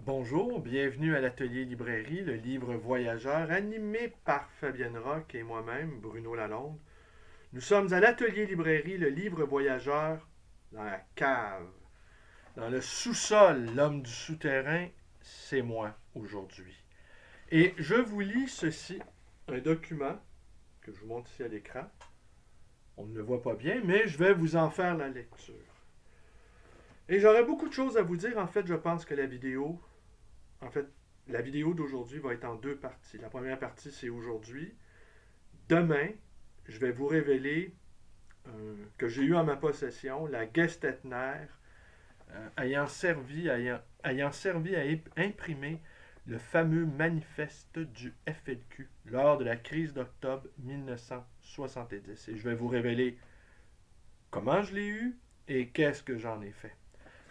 Bonjour, bienvenue à l'Atelier Librairie, le livre voyageur animé par Fabienne Roch et moi-même, Bruno Lalonde. Nous sommes à l'Atelier Librairie, le livre voyageur, dans la cave, dans le sous-sol, l'homme du souterrain, c'est moi aujourd'hui. Et je vous lis ceci, un document que je vous montre ici à l'écran. On ne le voit pas bien, mais je vais vous en faire la lecture. Et j'aurais beaucoup de choses à vous dire. En fait, je pense que En fait, la vidéo d'aujourd'hui va être en deux parties. La première partie, c'est aujourd'hui. Demain, je vais vous révéler que j'ai eu en ma possession la Gestetner ayant servi à imprimer le fameux manifeste du FLQ lors de la crise d'octobre 1970. Et je vais vous révéler comment je l'ai eu et qu'est-ce que j'en ai fait.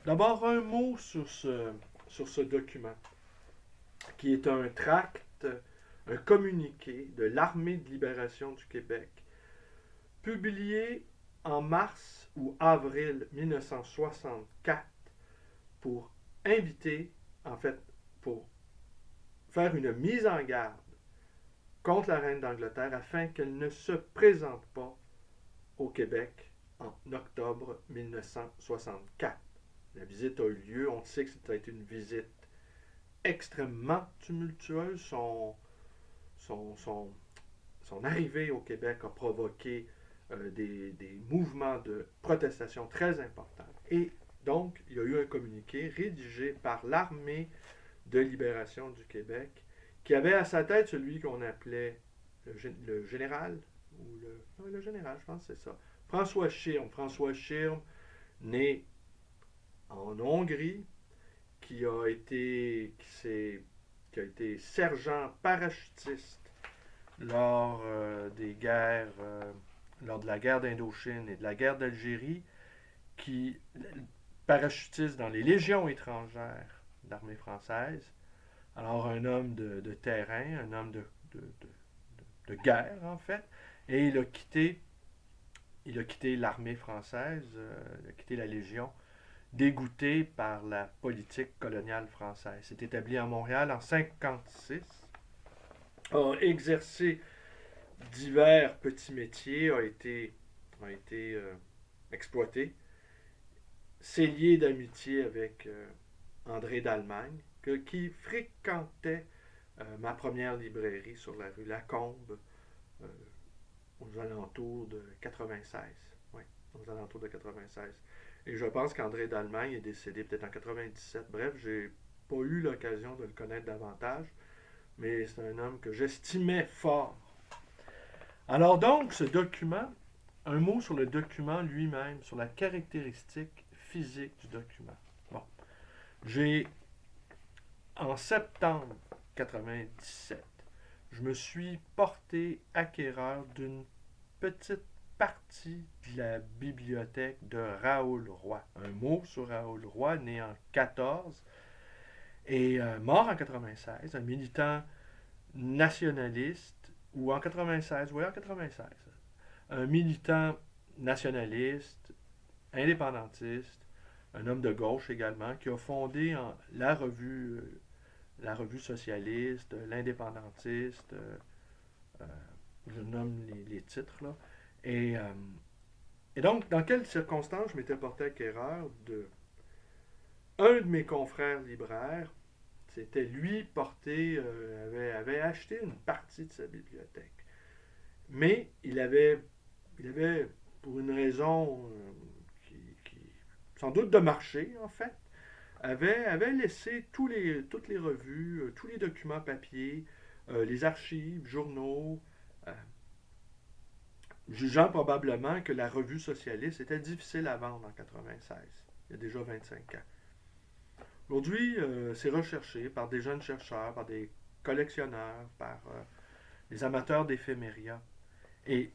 D'abord, un mot sur ce document, qui est un tract, un communiqué de l'Armée de libération du Québec, publié en mars ou avril 1964 pour inviter, en fait, pour faire une mise en garde contre la reine d'Angleterre afin qu'elle ne se présente pas au Québec en octobre 1964. La visite a eu lieu, on sait que c'était une visite extrêmement tumultueuse. Son, son, son arrivée au Québec a provoqué des mouvements de protestation très importants. Et donc, il y a eu un communiqué rédigé par l'Armée de libération du Québec qui avait à sa tête celui qu'on appelait le général, le général, je pense que c'est ça, François Schirm. François Schirm, né en Hongrie, qui a été sergent parachutiste lors lors de la guerre d'Indochine et de la guerre d'Algérie, qui parachutiste dans les légions étrangères de l'armée française. Alors un homme de terrain, un homme de guerre en fait, et il a quitté l'armée française, il a quitté la Légion, dégoûté par la politique coloniale française. S'est établi à Montréal en 1956, a exercé divers petits métiers, a été exploité, s'est lié d'amitié avec André d'Allemagne, qui fréquentait ma première librairie sur la rue Lacombe euh, aux alentours de 96. Oui, aux alentours de 96. Et je pense qu'André d'Allemagne est décédé peut-être en 97. Bref, j'ai pas eu l'occasion de le connaître davantage, mais c'est un homme que j'estimais fort. Alors donc, ce document, un mot sur le document lui-même, sur la caractéristique physique du document. Bon, j'ai, en septembre 97, je me suis porté acquéreur d'une petite partie de la bibliothèque de Raoul Roy. Un mot sur Raoul Roy, né en 14 et mort en 96, un militant nationaliste, ou en 96, oui, en 96, un militant nationaliste, indépendantiste, un homme de gauche également, qui a fondé la revue socialiste, l'indépendantiste, euh, je nomme les titres là. Et, euh, et donc, dans quelles circonstances je m'étais porté acquéreur de un de mes confrères libraires, c'était lui avait acheté une partie de sa bibliothèque. Mais il avait pour une raison qui sans doute de marché, en fait, avait laissé toutes les revues, tous les documents papier, les archives, journaux, euh, jugeant probablement que la revue socialiste était difficile à vendre en 96, il y a déjà 25 ans. Aujourd'hui, c'est recherché par des jeunes chercheurs, par des collectionneurs, par des amateurs d'éphéméria. Et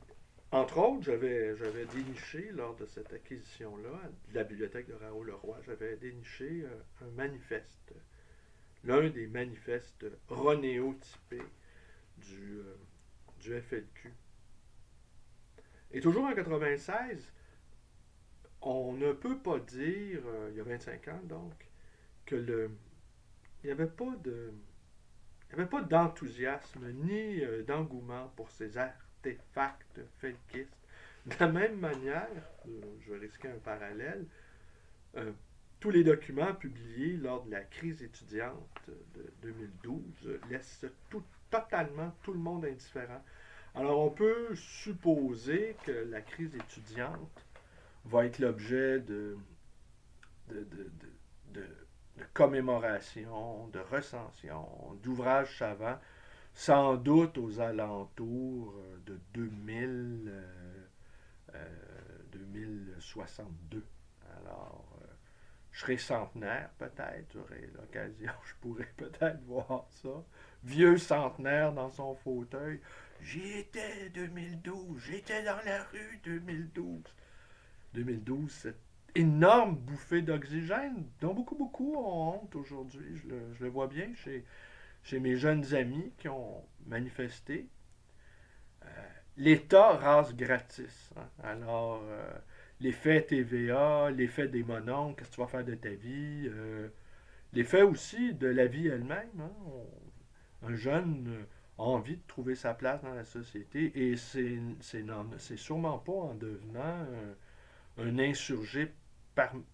entre autres, j'avais déniché lors de cette acquisition-là, de la bibliothèque de Raoul Leroy, j'avais déniché un manifeste, l'un des manifestes ronéotypés du, euh, du FLQ. Et toujours en 96, on ne peut pas dire, il y a 25 ans donc, que il n'y avait pas de, il n'y avait pas d'enthousiasme ni d'engouement pour ces artefacts felkistes. De la même manière, je vais risquer un parallèle, euh, tous les documents publiés lors de la crise étudiante de 2012 laissent totalement tout le monde indifférent. Alors on peut supposer que la crise étudiante va être l'objet de, de, de, de, de commémoration, de recension, d'ouvrages savants, sans doute aux alentours de 2062. Alors, je serai centenaire peut-être, j'aurai l'occasion, je pourrais peut-être voir ça. Vieux centenaire dans son fauteuil. J'y étais 2012, j'étais dans la rue 2012. 2012, cette énorme bouffée d'oxygène dont beaucoup ont honte aujourd'hui. Je le vois bien chez mes jeunes amis qui ont manifesté. Euh, L'État rase gratis. Hein. Alors, l'effet TVA, l'effet des mononcles, qu'est-ce que tu vas faire de ta vie, l'effet aussi de la vie elle-même. Hein. Un jeune a envie de trouver sa place dans la société et c'est sûrement pas en devenant un insurgé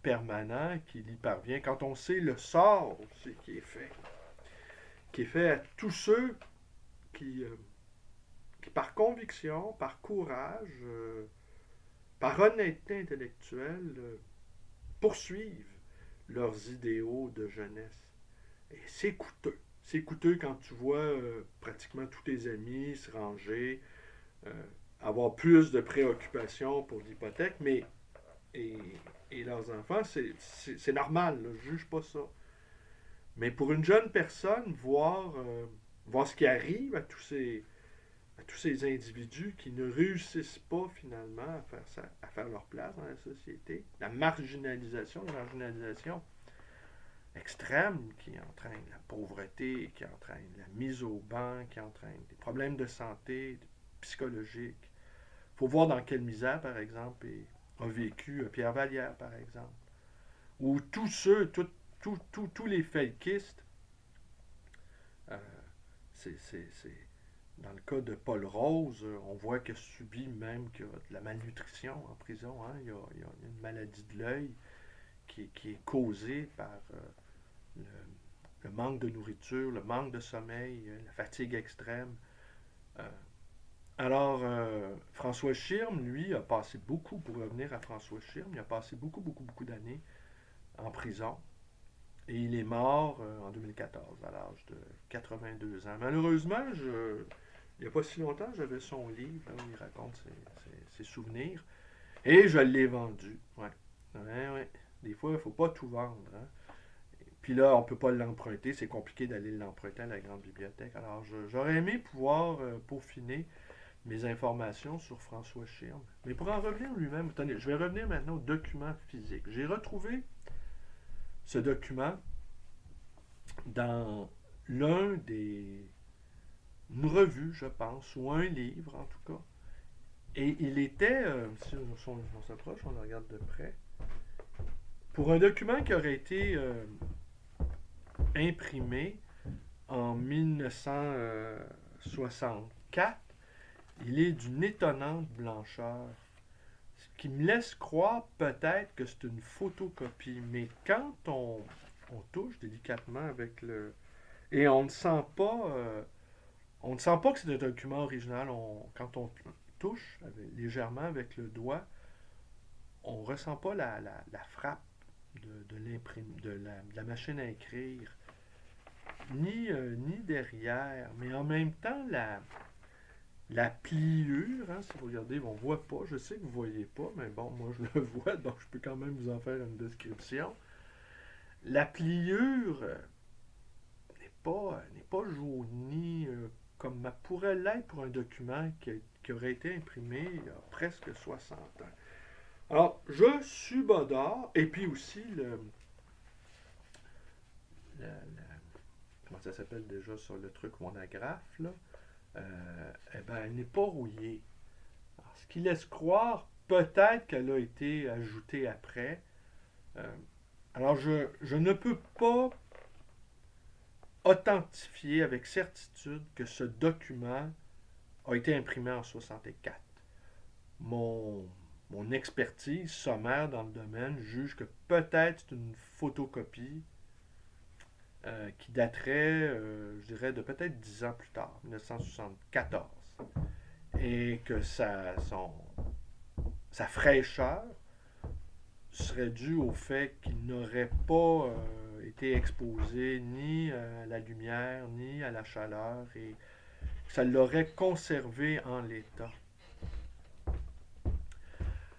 permanent qui y parvient. Quand on sait le sort aussi qui est fait à tous ceux qui, qui par conviction, par courage, par honnêteté intellectuelle, poursuivent leurs idéaux de jeunesse. Et c'est coûteux. C'est coûteux quand tu vois pratiquement tous tes amis se ranger, euh, avoir plus de préoccupations pour l'hypothèque, mais et, et leurs enfants, c'est normal, là, je juge pas ça. Mais pour une jeune personne, voir ce qui arrive à tous ces individus qui ne réussissent pas finalement à faire leur place dans la société, la marginalisation extrême qui entraîne la pauvreté, qui entraîne la mise au banc, qui entraîne des problèmes de santé, psychologiques. Il faut voir dans quelle misère, par exemple, a vécu Pierre Vallière, par exemple. Ou tous les felkistes, euh, dans le cas de Paul Rose, on voit qu'il a subi même qu'il y a de la malnutrition en prison. Hein. Il y a une maladie de l'œil qui est causée par le, le manque de nourriture, le manque de sommeil, la fatigue extrême. Euh, François Schirm, lui, a passé pour revenir à François Schirm, il a passé beaucoup d'années en prison. Et il est mort en 2014, à l'âge de 82 ans. Malheureusement, il n'y a pas si longtemps, j'avais son livre là, où il raconte ses souvenirs. Et je l'ai vendu. Ouais. Ouais. Des fois, il ne faut pas tout vendre. Hein. Puis là, on ne peut pas l'emprunter. C'est compliqué d'aller l'emprunter à la grande bibliothèque. Alors, j'aurais aimé pouvoir peaufiner mes informations sur François Schirm. Mais pour en revenir lui-même, attendez, je vais revenir maintenant au document physique. J'ai retrouvé ce document dans une revue, je pense, ou un livre en tout cas. Et il était, si on s'approche, on le regarde de près, pour un document qui aurait été imprimé en 1964, il est d'une étonnante blancheur, ce qui me laisse croire peut-être que c'est une photocopie. Mais quand on touche délicatement avec le... Et on ne sent pas que c'est un document original. Quand on touche légèrement avec le doigt, on ne ressent pas la frappe de la machine à écrire, ni derrière, mais en même temps, la pliure, hein, si vous regardez, on ne voit pas, je sais que vous ne voyez pas, mais bon, moi je le vois, donc je peux quand même vous en faire une description. La pliure n'est pas jaunie comme elle pourrait l'être pour un document qui aurait été imprimé il y a presque 60 ans. Alors, je subodore, et puis aussi comment ça s'appelle déjà sur le truc monographe, là, eh ben, elle n'est pas rouillée. Alors, ce qui laisse croire peut-être qu'elle a été ajoutée après. Euh, alors, je ne peux pas authentifier avec certitude que ce document a été imprimé en 64. Mon, mon expertise sommaire dans le domaine juge que peut-être c'est une photocopie qui daterait, je dirais, de peut-être 10 ans plus tard, 1974. Et que sa fraîcheur serait due au fait qu'il n'aurait pas été exposé ni à la lumière, ni à la chaleur, et ça l'aurait conservé en l'état.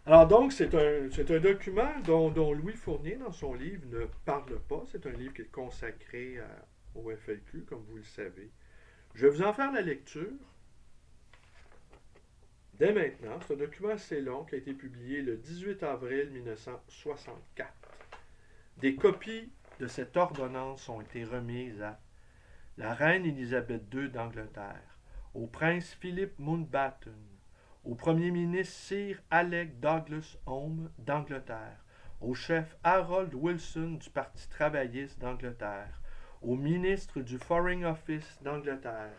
Alors donc, c'est un document dont Louis Fournier, dans son livre, ne parle pas. C'est un livre qui est consacré au FLQ, comme vous le savez. Je vais vous en faire la lecture dès maintenant. C'est un document assez long qui a été publié le 18 avril 1964. Des copies de cette ordonnance ont été remises à la reine Élisabeth II d'Angleterre, au prince Philip Mountbatten, au premier ministre Sir Alec Douglas Home d'Angleterre, au chef Harold Wilson du Parti travailliste d'Angleterre, au ministre du Foreign Office d'Angleterre,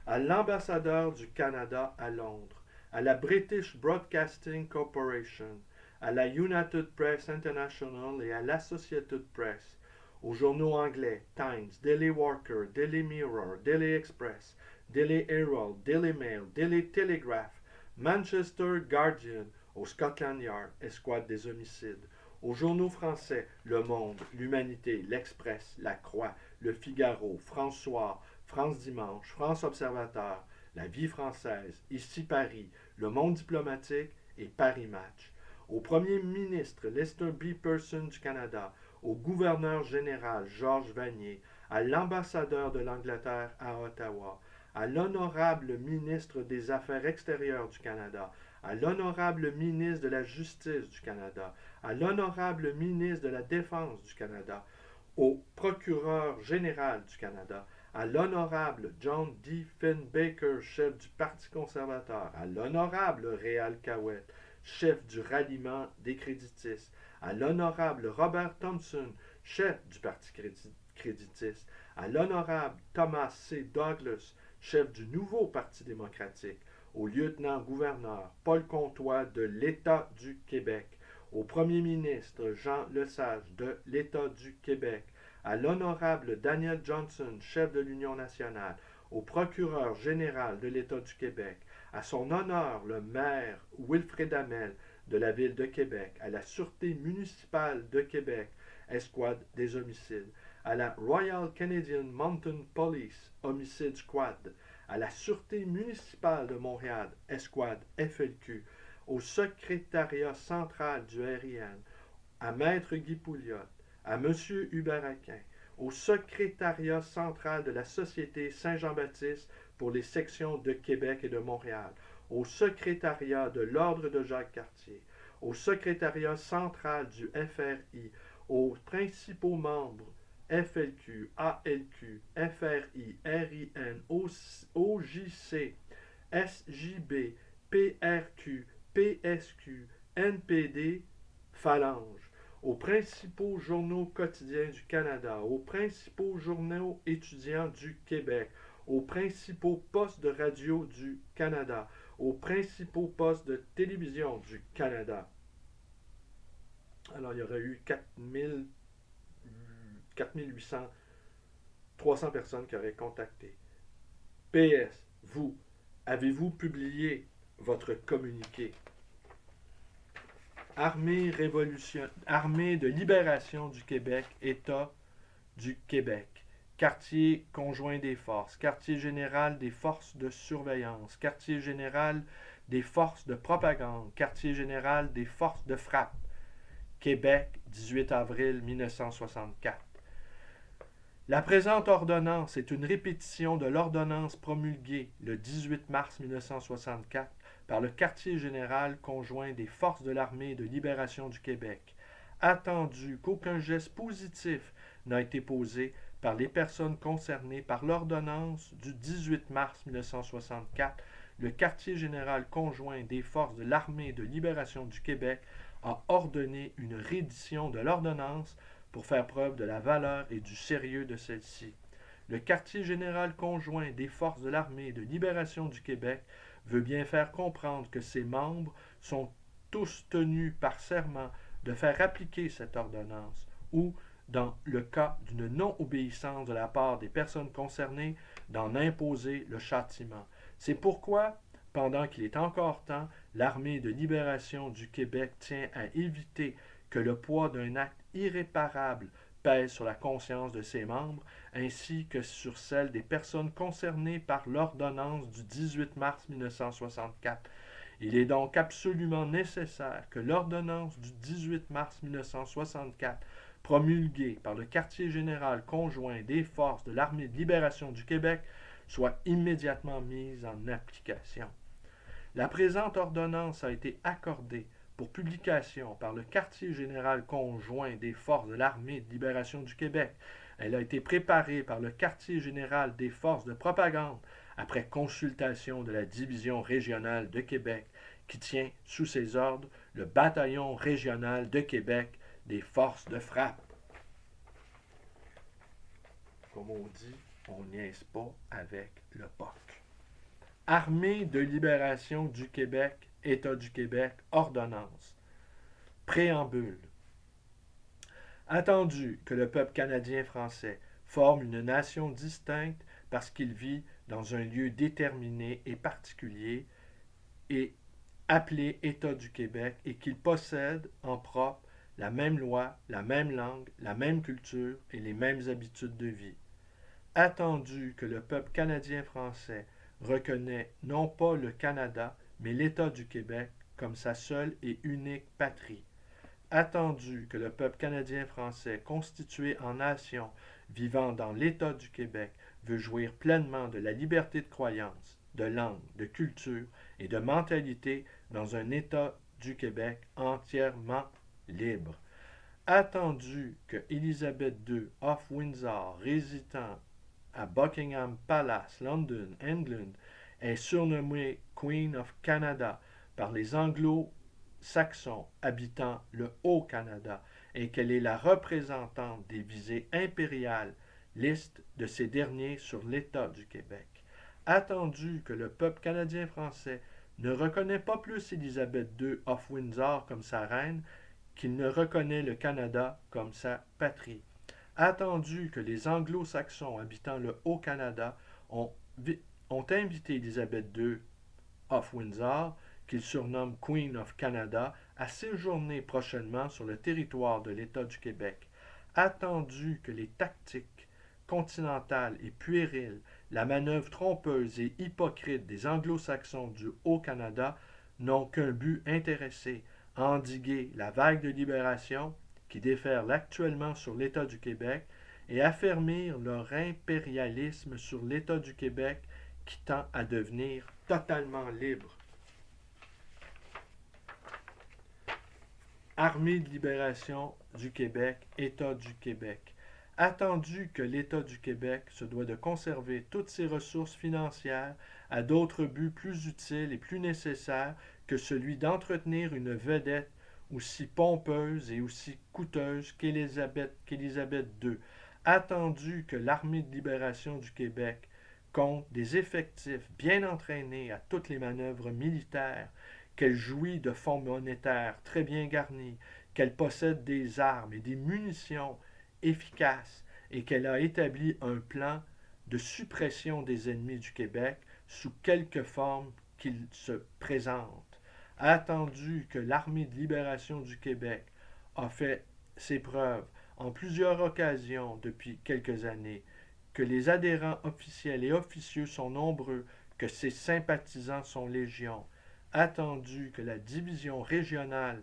à l'ambassadeur du Canada à Londres, à la British Broadcasting Corporation, à la United Press International et à l'Associated Press, aux journaux anglais Times, Daily Worker, Daily Mirror, Daily Express, Daily Herald, Daily Mail, Daily Telegraph, Manchester Guardian, au Scotland Yard, escouade des homicides, aux journaux français Le Monde, L'Humanité, L'Express, La Croix, Le Figaro, François, France Dimanche, France Observateur, La Vie française, Ici Paris, Le Monde diplomatique et Paris Match, au premier ministre Lester B. Pearson du Canada, au gouverneur général Georges Vanier, à l'ambassadeur de l'Angleterre à Ottawa, à l'honorable ministre des Affaires extérieures du Canada, à l'honorable ministre de la Justice du Canada, à l'honorable ministre de la Défense du Canada, au procureur général du Canada, à l'honorable John D. Finn Baker, chef du Parti conservateur, à l'honorable Réal Cowett, chef du ralliement des créditistes, à l'honorable Robert Thompson, chef du Parti créditiste, à l'honorable Thomas C. Douglas, chef du nouveau Parti démocratique, au lieutenant-gouverneur Paul Comtois de l'État du Québec, au premier ministre Jean Lesage de l'État du Québec, à l'honorable Daniel Johnson, chef de l'Union nationale, au procureur général de l'État du Québec, à son honneur le maire Wilfrid Hamel de la ville de Québec, à la Sûreté municipale de Québec, escouade des homicides, à la Royal Canadian Mounted Police, homicide squad, à la Sûreté municipale de Montréal, escouade FLQ, au secrétariat central du RIN, à Maître Guy Pouliot, à M. Hubert Aquin, au secrétariat central de la Société Saint-Jean-Baptiste pour les sections de Québec et de Montréal, au secrétariat de l'Ordre de Jacques-Cartier, au secrétariat central du FRI, aux principaux membres FLQ, ALQ, FRI, RIN, OJC, SJB, PRQ, PSQ, NPD, Phalange, aux principaux journaux quotidiens du Canada, aux principaux journaux étudiants du Québec, aux principaux postes de radio du Canada, aux principaux postes de télévision du Canada. Alors, il y aurait eu 4800, 300 personnes qui auraient contacté. PS, vous, avez-vous publié votre communiqué? Armée de libération du Québec, État du Québec. Quartier conjoint des forces, quartier général des forces de surveillance, quartier général des forces de propagande, quartier général des forces de frappe. Québec, 18 avril 1964. La présente ordonnance est une répétition de l'ordonnance promulguée le 18 mars 1964 par le quartier général conjoint des forces de l'armée de libération du Québec. Attendu qu'aucun geste positif n'a été posé par les personnes concernées par l'ordonnance du 18 mars 1964, le quartier général conjoint des forces de l'armée de libération du Québec a ordonné une réédition de l'ordonnance pour faire preuve de la valeur et du sérieux de celle-ci. le quartier général conjoint des forces de l'armée de libération du Québec veut bien faire comprendre que ses membres sont tous tenus par serment de faire appliquer cette ordonnance ou, dans le cas d'une non-obéissance de la part des personnes concernées, d'en imposer le châtiment. C'est pourquoi, pendant qu'il est encore temps, l'armée de libération du Québec tient à éviter que le poids d'un acte irréparable pèse sur la conscience de ses membres, ainsi que sur celle des personnes concernées par l'ordonnance du 18 mars 1964. Il est donc absolument nécessaire que l'ordonnance du 18 mars 1964, promulguée par le quartier général conjoint des forces de l'armée de libération du Québec, soit immédiatement mise en application. La présente ordonnance a été accordée pour publication par le quartier général conjoint des forces de l'armée de libération du Québec. Elle a été préparée par le quartier général des forces de propagande après consultation de la division régionale de Québec qui tient sous ses ordres le bataillon régional de Québec des forces de frappe. Comme on dit, on niaise pas avec le POC. Armée de libération du Québec, État du Québec, ordonnance. Préambule. Attendu que le peuple canadien-français forme une nation distincte parce qu'il vit dans un lieu déterminé et particulier et appelé État du Québec et qu'il possède en propre la même loi, la même langue, la même culture et les mêmes habitudes de vie. Attendu que le peuple canadien-français reconnaît non pas le Canada, mais l'État du Québec comme sa seule et unique patrie. Attendu que le peuple canadien-français, constitué en nation, vivant dans l'État du Québec, veut jouir pleinement de la liberté de croyance, de langue, de culture et de mentalité dans un État du Québec entièrement libre. Attendu que Élisabeth II of Windsor, résidant à Buckingham Palace, London, England, est surnommée Queen of Canada par les Anglo-Saxons habitant le Haut-Canada et qu'elle est la représentante des visées impériales, liste de ces derniers sur l'État du Québec. Attendu que le peuple canadien-français ne reconnaît pas plus Élisabeth II of Windsor comme sa reine qu'il ne reconnaît le Canada comme sa patrie. Attendu que les Anglo-Saxons habitant le Haut-Canada ont invité Élisabeth II of Windsor, qu'ils surnomment Queen of Canada, à séjourner prochainement sur le territoire de l'État du Québec. Attendu que les tactiques continentales et puériles, la manœuvre trompeuse et hypocrite des Anglo-Saxons du Haut-Canada n'ont qu'un but intéressé, endiguer la vague de libération qui déferle actuellement sur l'État du Québec et affermir leur impérialisme sur l'État du Québec qui tend à devenir totalement libre. Armée de libération du Québec, État du Québec. Attendu que l'État du Québec se doit de conserver toutes ses ressources financières à d'autres buts plus utiles et plus nécessaires que celui d'entretenir une vedette aussi pompeuse et aussi coûteuse qu'Élisabeth II. Attendu que l'Armée de libération du Québec compte des effectifs bien entraînés à toutes les manœuvres militaires, qu'elle jouit de fonds monétaires très bien garnis, qu'elle possède des armes et des munitions efficaces et qu'elle a établi un plan de suppression des ennemis du Québec sous quelque forme qu'ils se présentent. Attendu que l'Armée de libération du Québec a fait ses preuves en plusieurs occasions depuis quelques années, que les adhérents officiels et officieux sont nombreux, que ses sympathisants sont légion, attendu que la division régionale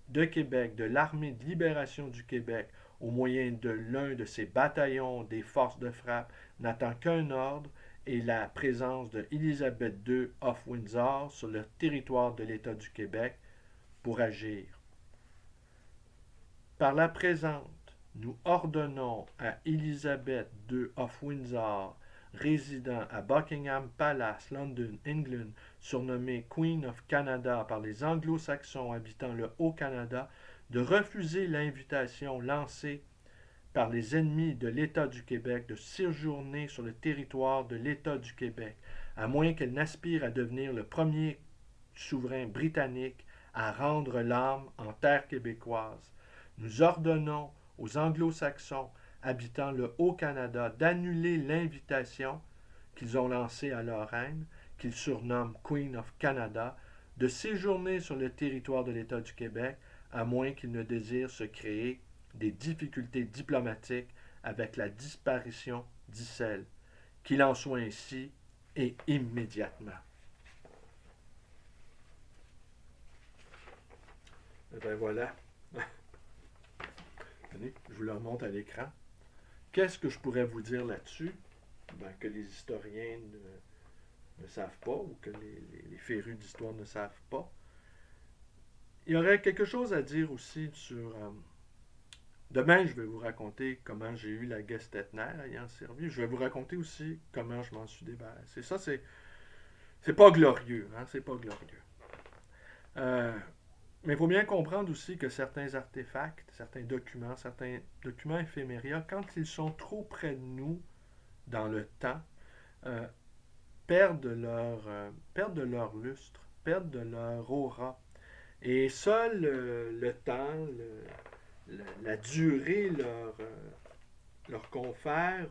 de Québec de l'Armée de libération du Québec, au moyen de l'un de ses bataillons des forces de frappe, n'attend qu'un ordre et la présence de Élisabeth II of Windsor sur le territoire de l'État du Québec pour agir. Par la présente, nous ordonnons à Élisabeth II of Windsor, résidant à Buckingham Palace, London, England, surnommée Queen of Canada par les Anglo-Saxons habitant le Haut-Canada, de refuser l'invitation lancée par les ennemis de l'État du Québec de séjourner sur le territoire de l'État du Québec, à moins qu'elle n'aspire à devenir le premier souverain britannique à rendre l'arme en terre québécoise. Nous ordonnons aux Anglo-Saxons habitant le Haut-Canada d'annuler l'invitation qu'ils ont lancée à leur reine, qu'ils surnomment Queen of Canada, de séjourner sur le territoire de l'État du Québec, à moins qu'ils ne désirent se créer des difficultés diplomatiques avec la disparition d'Icelle. Qu'il en soit ainsi, et immédiatement. Et ben voilà. Allez, je vous le remonte à l'écran. Qu'est-ce que je pourrais vous dire là-dessus? Ben, que les historiens ne savent pas, ou que les férus d'histoire ne savent pas. Il y aurait quelque chose à dire aussi sur... demain, je vais vous raconter comment j'ai eu la Gestetner ayant servi. Je vais vous raconter aussi comment je m'en suis débarrassé. Ça, c'est pas glorieux, hein? C'est pas glorieux. Mais il faut bien comprendre aussi que certains artefacts, certains documents éphéméria, quand ils sont trop près de nous dans le temps, euh, perdent de leur lustre, perdent de leur aura. Et seul le temps, la durée leur confère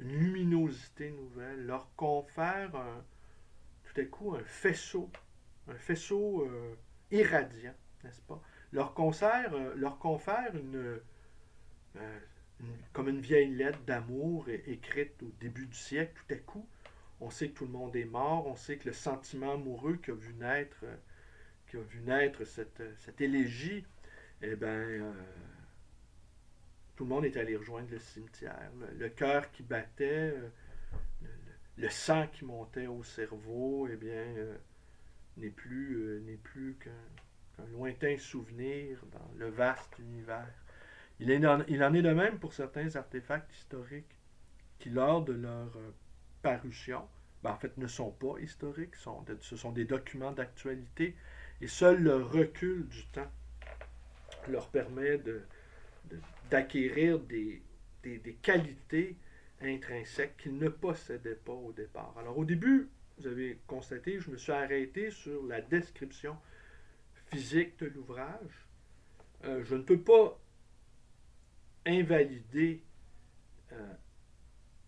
une luminosité nouvelle, leur confère tout à coup un faisceau irradiant, n'est-ce pas? Leur confère comme une vieille lettre d'amour écrite au début du siècle, tout à coup. On sait que tout le monde est mort, on sait que le sentiment amoureux qui a vu naître cette élégie, eh bien, tout le monde est allé rejoindre le cimetière. Le cœur qui battait, le sang qui montait au cerveau, eh bien, n'est plus qu'un lointain souvenir dans le vaste univers. Il en est de même pour certains artefacts historiques qui, lors de leur parution, en fait, ne sont pas historiques, ce sont des documents d'actualité, et seul le recul du temps leur permet d'acquérir des qualités intrinsèques qu'ils ne possédaient pas au départ. Alors au début, vous avez constaté, je me suis arrêté sur la description physique de l'ouvrage. Je ne peux pas invalider,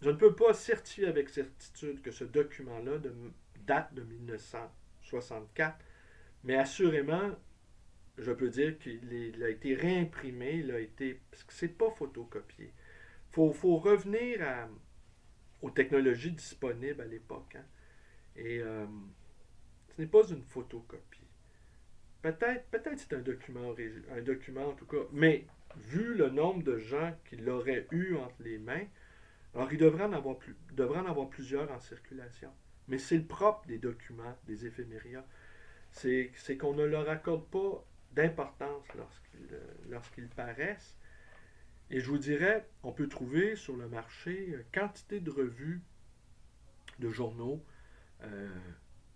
je ne peux pas certifier avec certitude que ce document-là date de 1964, mais assurément, je peux dire qu'il a été réimprimé, parce que c'est pas photocopié. Faut revenir aux technologies disponibles à l'époque. Hein. Et ce n'est pas une photocopie. Peut-être c'est un document en tout cas, mais vu le nombre de gens qui l'auraient eu entre les mains, alors il devrait en avoir plusieurs en circulation. Mais c'est le propre des documents, des éphéméria, c'est qu'on ne leur accorde pas d'importance lorsqu'ils paraissent. Et je vous dirais, on peut trouver sur le marché quantité de revues, de journaux.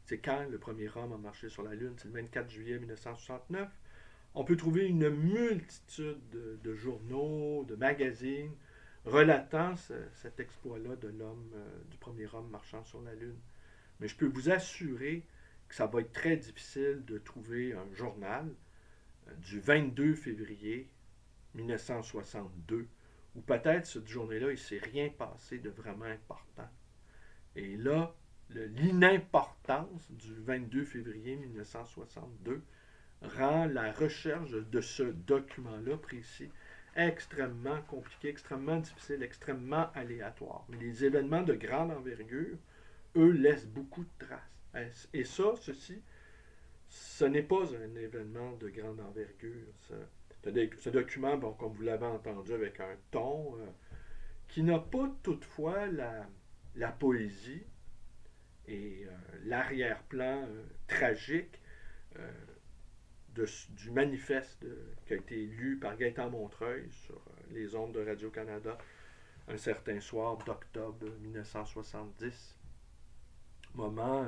C'est quand le premier homme a marché sur la Lune? C'est le 24 juillet 1969. On peut trouver une multitude de journaux, de magazines relatant cet exploit-là de l'homme, du premier homme marchant sur la Lune. Mais je peux vous assurer que ça va être très difficile de trouver un journal du 22 février 1962, où peut-être cette journée-là, il ne s'est rien passé de vraiment important. Et là, l'inimportance du 22 février 1962 rend la recherche de ce document-là précis extrêmement compliqué, extrêmement difficile, extrêmement aléatoire. Mais les événements de grande envergure, eux, laissent beaucoup de traces. Et ceci, ce n'est pas un événement de grande envergure. Ce document, bon, comme vous l'avez entendu, avec un ton qui n'a pas toutefois la poésie et l'arrière-plan tragique du manifeste qui a été lu par Gaëtan Montreuil sur les ondes de Radio-Canada un certain soir d'octobre 1970. Moment,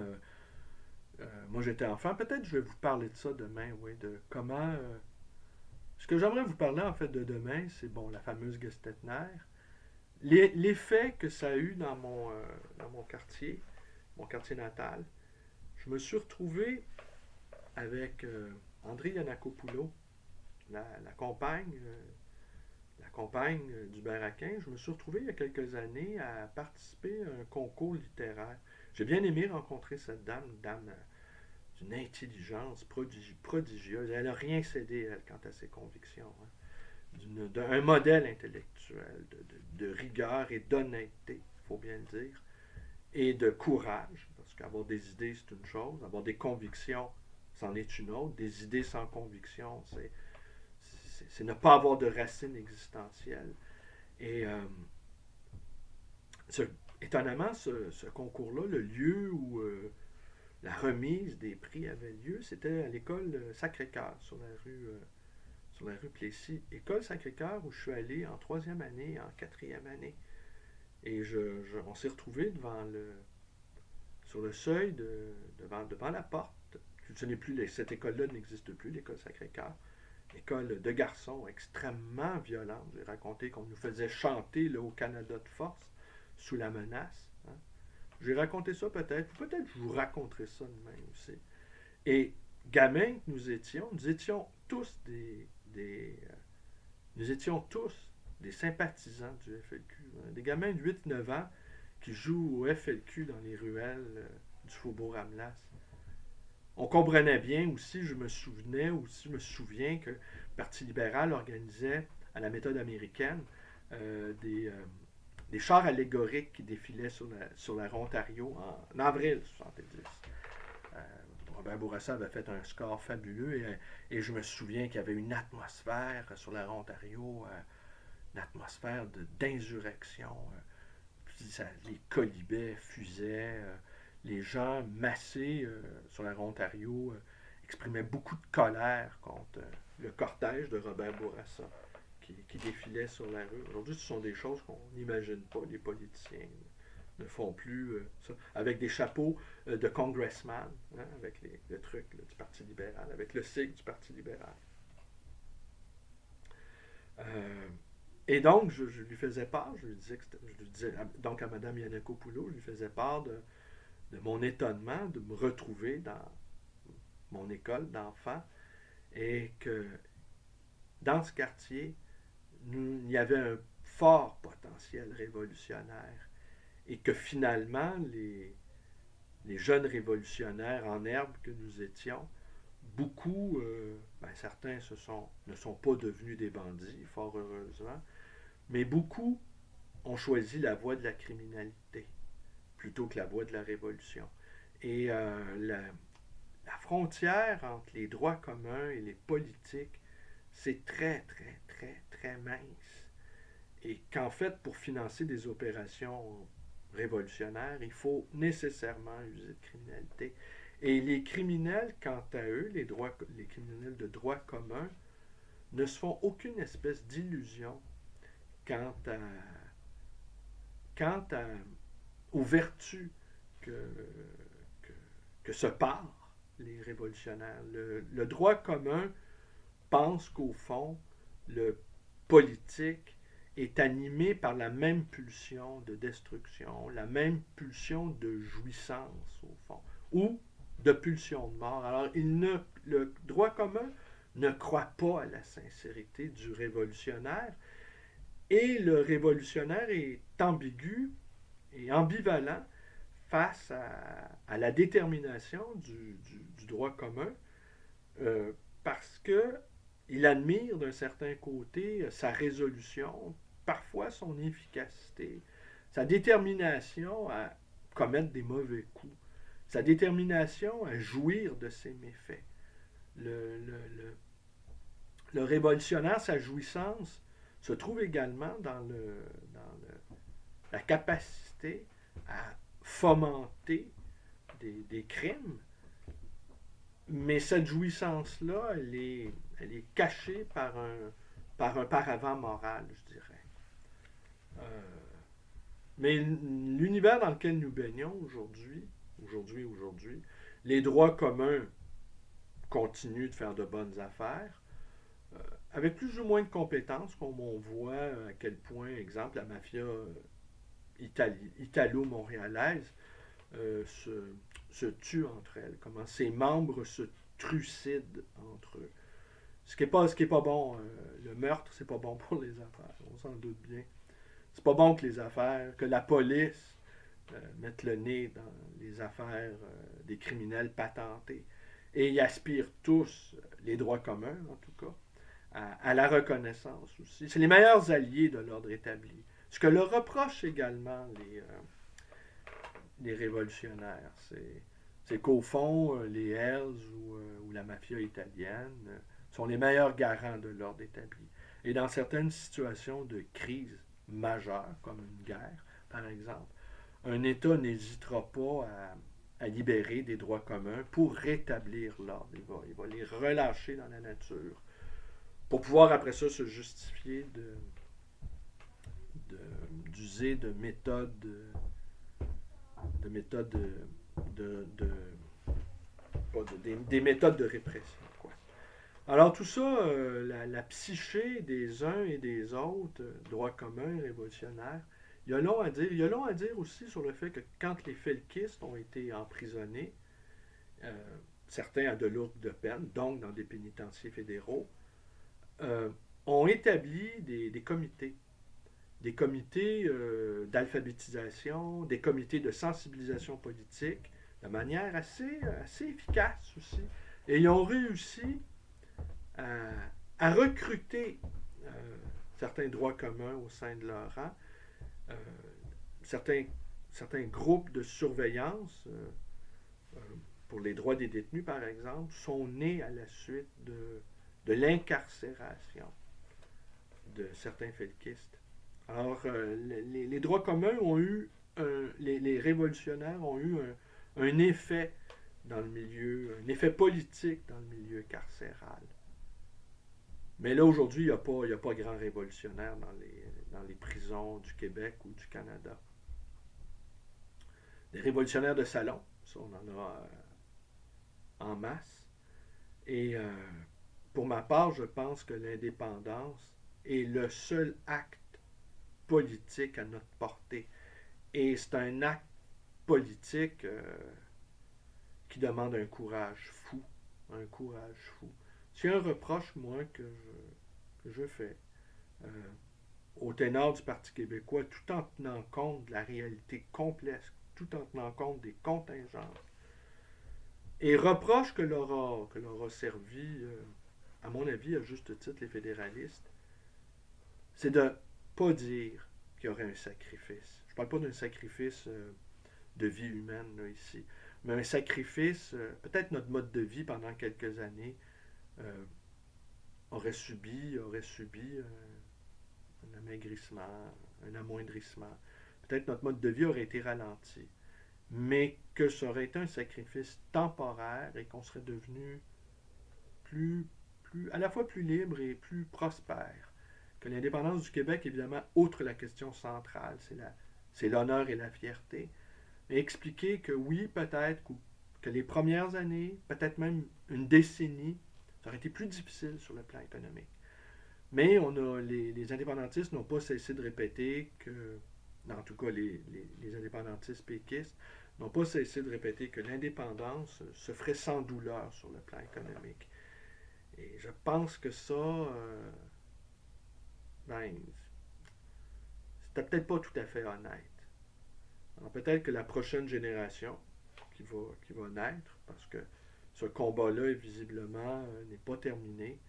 moi j'étais enfant, peut-être je vais vous parler de ça demain, oui, de comment ce que j'aimerais vous parler en fait de demain, c'est bon, la fameuse Gestetner. L'effet que ça a eu dans mon quartier natal, je me suis retrouvé avec André Yannakopoulos, la compagne, d'Hubert Aquin. Je me suis retrouvé il y a quelques années à participer à un concours littéraire. J'ai bien aimé rencontrer cette dame, une dame d'une intelligence prodigieuse. Elle n'a rien cédé, elle, quant à ses convictions. Hein. Un modèle intellectuel de rigueur et d'honnêteté, il faut bien le dire, et de courage, parce qu'avoir des idées, c'est une chose, avoir des convictions, c'en est une autre. Des idées sans conviction, c'est ne pas avoir de racines existentielles. Et ce, étonnamment, ce concours-là, le lieu où la remise des prix avait lieu, c'était à l'école Sacré-Cœur, sur la rue Plessis. École Sacré-Cœur où je suis allé en troisième année, en quatrième année. Et on s'est retrouvés sur le seuil, devant la porte. Cette école-là n'existe plus, l'école Sacré-Cœur. École de garçons extrêmement violente. J'ai raconté qu'on nous faisait chanter là, au Canada de force, sous la menace. Hein. J'ai raconté ça peut-être. Peut-être que je vous raconterai ça demain aussi. Et gamins que nous étions tous nous étions tous des sympathisants du FLQ. Hein. Des gamins de 8-9 ans qui jouent au FLQ dans les ruelles du Faubourg Ramlas. On comprenait bien aussi, je me souviens que le Parti libéral organisait, à la méthode américaine, des chars allégoriques qui défilaient sur la Ontario en avril 70. Robert Bourassa avait fait un score fabuleux et je me souviens qu'il y avait une atmosphère sur la Ontario, une atmosphère d'insurrection. Les colibets fusaient. Les gens massés sur la Ontario exprimaient beaucoup de colère contre le cortège de Robert Bourassa qui défilait sur la rue. Aujourd'hui, ce sont des choses qu'on n'imagine pas. Les politiciens ne font plus ça. Avec des chapeaux de congressman, hein, avec le truc là, du Parti libéral, avec le sigle du Parti libéral. Et donc, je lui faisais part, je lui disais donc à Mme Yannakopoulos, je lui faisais part de mon étonnement de me retrouver dans mon école d'enfants et que dans ce quartier, il y avait un fort potentiel révolutionnaire et que finalement, les jeunes révolutionnaires en herbe que nous étions, beaucoup, certains ne sont pas devenus des bandits, fort heureusement, mais beaucoup ont choisi la voie de la criminalité plutôt que la voie de la révolution. Et la frontière entre les droits communs et les politiques, c'est très, très, très, très mince. Et qu'en fait, pour financer des opérations révolutionnaires, il faut nécessairement user de criminalité. Et les criminels, quant à eux, les criminels de droit commun, ne se font aucune espèce d'illusion quant aux vertus que se parent les révolutionnaires. Le droit commun pense qu'au fond, le politique est animé par la même pulsion de destruction, la même pulsion de jouissance, au fond, ou de pulsion de mort. Alors, le droit commun ne croit pas à la sincérité du révolutionnaire, et le révolutionnaire est ambigu et ambivalent face à la détermination du droit commun, parce qu'il admire d'un certain côté sa résolution, parfois son efficacité, sa détermination à commettre des mauvais coups, sa détermination à jouir de ses méfaits. Le révolutionnaire, sa jouissance, se trouve également dans la capacité à fomenter des crimes, mais cette jouissance-là, elle est cachée par un paravent moral, je dirais. Mais l'univers dans lequel nous baignons aujourd'hui, les droits communs continuent de faire de bonnes affaires. avec plus ou moins de compétences, comme on voit à quel point, exemple, la mafia italo-montréalaise se, se tue entre elles, comment ses membres se trucident entre eux. Ce qui est pas bon, le meurtre, c'est pas bon pour les affaires, on s'en doute bien. C'est pas bon que les affaires, que la police mette le nez dans les affaires des criminels patentés. Et ils aspirent tous, les droits communs en tout cas, à la reconnaissance aussi. C'est les meilleurs alliés de l'ordre établi. Ce que leur reprochent également les révolutionnaires, c'est qu'au fond, les Hells ou la mafia italienne sont les meilleurs garants de l'ordre établi. Et dans certaines situations de crise majeure, comme une guerre, par exemple, un État n'hésitera pas à libérer des droits communs pour rétablir l'ordre. Il va les relâcher dans la nature pour pouvoir après ça se justifier d'user de méthodes des méthodes de répression. Quoi. Alors tout ça, la psyché des uns et des autres, droits communs, révolutionnaires, il y a long à dire. Il y a long à dire aussi sur le fait que quand les felkistes ont été emprisonnés, euh, certains à de lourdes peines, donc dans des pénitenciers fédéraux, euh, ont établi des comités d'alphabétisation, des comités de sensibilisation politique, de manière assez efficace aussi. Et ils ont réussi à, à recruter euh, certains droits communs au sein de leur rang, euh, certains, certains groupes de surveillance euh, pour les droits des détenus, par exemple, sont nés à la suite de l'incarcération de certains felkistes. Alors, les droits communs ont eu, les révolutionnaires ont eu un effet dans le milieu, un effet politique dans le milieu carcéral. Mais là, aujourd'hui, il y a pas grand révolutionnaire dans les prisons du Québec ou du Canada. Des révolutionnaires de salon, ça, on en a en masse. Et pour ma part, je pense que l'indépendance est le seul acte politique à notre portée. Et c'est un acte politique qui demande un courage fou. Un courage fou. C'est un reproche, moi, que je fais au ténor du Parti québécois, tout en tenant compte de la réalité complexe, tout en tenant compte des contingences. Et reproche que leur a servi, à mon avis, à juste titre, les fédéralistes, c'est de ne pas dire qu'il y aurait un sacrifice. Je ne parle pas d'un sacrifice de vie humaine là, ici, mais un sacrifice, peut-être notre mode de vie pendant quelques années euh, aurait subi un amaigrissement, un amoindrissement. Peut-être notre mode de vie aurait été ralenti, mais que ça aurait été un sacrifice temporaire et qu'on serait devenu plus, à la fois plus libre et plus prospère. Que l'indépendance du Québec, évidemment, outre la question centrale, c'est l'honneur et la fierté, mais expliquer que oui, peut-être que les premières années, peut-être même une décennie, ça aurait été plus difficile sur le plan économique. Mais les indépendantistes n'ont pas cessé de répéter que, en tout cas les indépendantistes péquistes, n'ont pas cessé de répéter que l'indépendance se ferait sans douleur sur le plan économique. Et je pense que ça, ben, c'était peut-être pas tout à fait honnête. Alors peut-être que la prochaine génération qui va naître, parce que ce combat-là, visiblement, n'est pas terminé.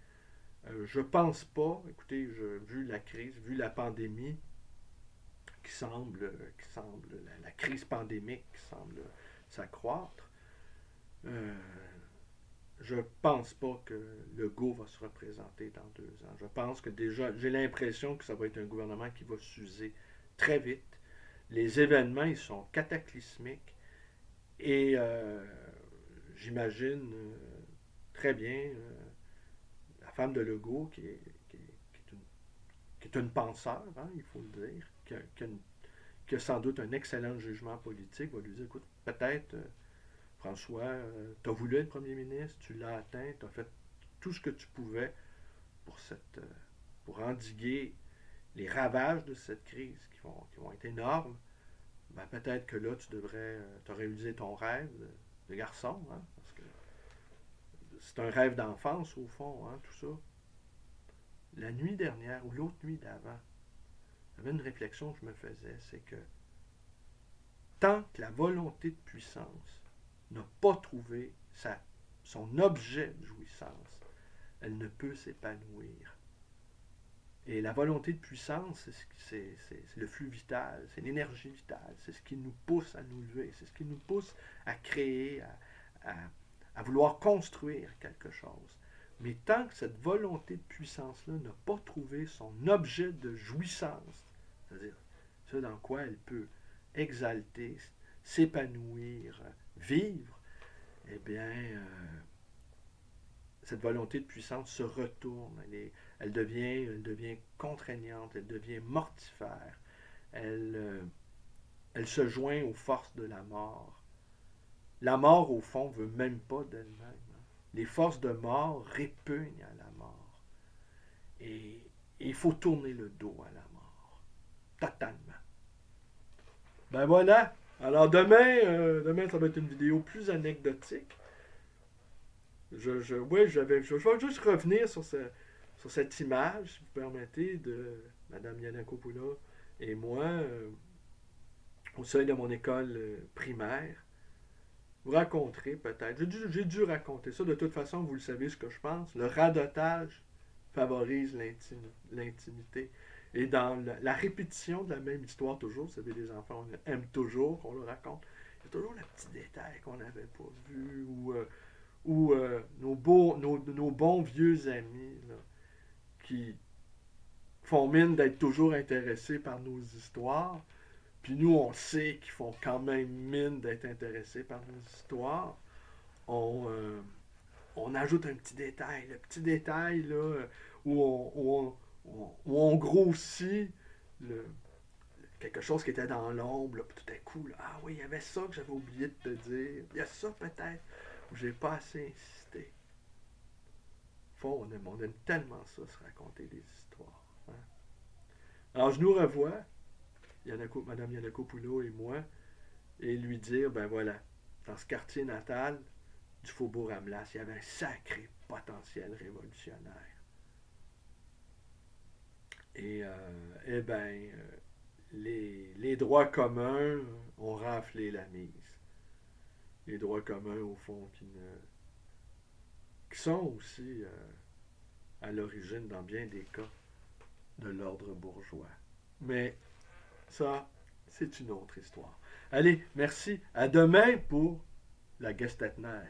Je pense pas, écoutez, vu la crise, vu la pandémie qui semble la crise pandémique qui semble s'accroître, euh, je pense pas que Legault va se représenter dans 2 ans. Je pense que déjà, j'ai l'impression que ça va être un gouvernement qui va s'user très vite. Les événements, ils sont cataclysmiques et j'imagine très bien la femme de Legault qui est une penseur, hein, il faut le dire, qui a sans doute un excellent jugement politique, va lui dire, écoute, peut-être, François, tu as voulu être premier ministre, tu l'as atteint, tu as fait tout ce que tu pouvais pour endiguer les ravages de cette crise qui vont être énormes, ben peut-être que là, tu devrais te réaliser ton rêve de garçon, hein, parce que c'est un rêve d'enfance au fond, hein, tout ça. La nuit dernière ou l'autre nuit d'avant, il y avait une réflexion que je me faisais, c'est que tant que la volonté de puissance n'a pas trouvé son objet de jouissance, elle ne peut s'épanouir. Et la volonté de puissance, c'est le flux vital, c'est l'énergie vitale, c'est ce qui nous pousse à nous lever, c'est ce qui nous pousse à créer, à vouloir construire quelque chose. Mais tant que cette volonté de puissance-là n'a pas trouvé son objet de jouissance, c'est-à-dire ce dans quoi elle peut exalter, s'épanouir, vivre, eh bien, cette volonté de puissance se retourne, elle devient contraignante, elle devient mortifère, elle se joint aux forces de la mort. La mort, au fond, ne veut même pas d'elle-même. Les forces de mort répugnent à la mort. Et il faut tourner le dos à la mort. Totalement. Ben voilà. Alors demain ça va être une vidéo plus anecdotique. Je vais juste revenir sur cette image, si vous permettez, de Mme Yanakopoula et moi, au seuil de mon école primaire. Vous raconterez peut-être. J'ai dû raconter ça. De toute façon, vous le savez ce que je pense. Le radotage favorise l'intimité. Et dans la répétition de la même histoire, toujours, vous savez, les enfants aiment toujours qu'on le raconte. Il y a toujours le petit détail qu'on n'avait pas vu ou nos bons vieux amis là, qui font mine d'être toujours intéressés par nos histoires. Puis nous, on sait qu'ils font quand même mine d'être intéressés par nos histoires. On ajoute un petit détail. Le petit détail là, où on grossit quelque chose qui était dans l'ombre. Là, puis tout à coup, là, ah oui, il y avait ça que j'avais oublié de te dire. Il y a ça peut-être où j'ai pas assez insisté. Fond, on aime tellement ça, se raconter des histoires. Hein? Alors, je nous revois, Mme Yanakopoula et moi, et lui dire, ben voilà, dans ce quartier natal du Faubourg Ramlas, il y avait un sacré potentiel révolutionnaire. Et, les droits communs ont raflé la mise. Les droits communs, au fond, qui sont aussi à l'origine, dans bien des cas, de l'ordre bourgeois. Mais ça, c'est une autre histoire. Allez, merci. À demain pour la Gestetner.